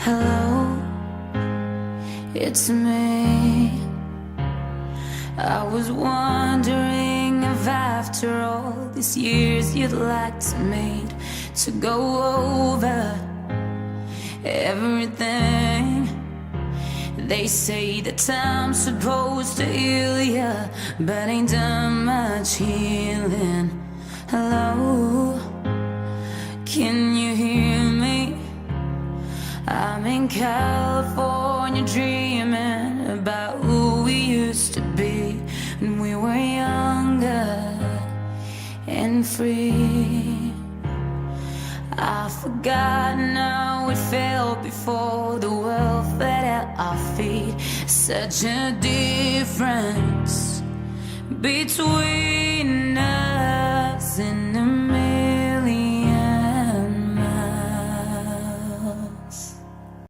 Hello, it's me. I was wondering if after all these years you'd like me to go over everything. They say that time's supposed to heal ya, but ain't done much healing. Hello, can you hear me? I'm in California dreaming about who we used to be when we were younger and free. I've forgotten how it felt before the world fed at our feet. Such a difference between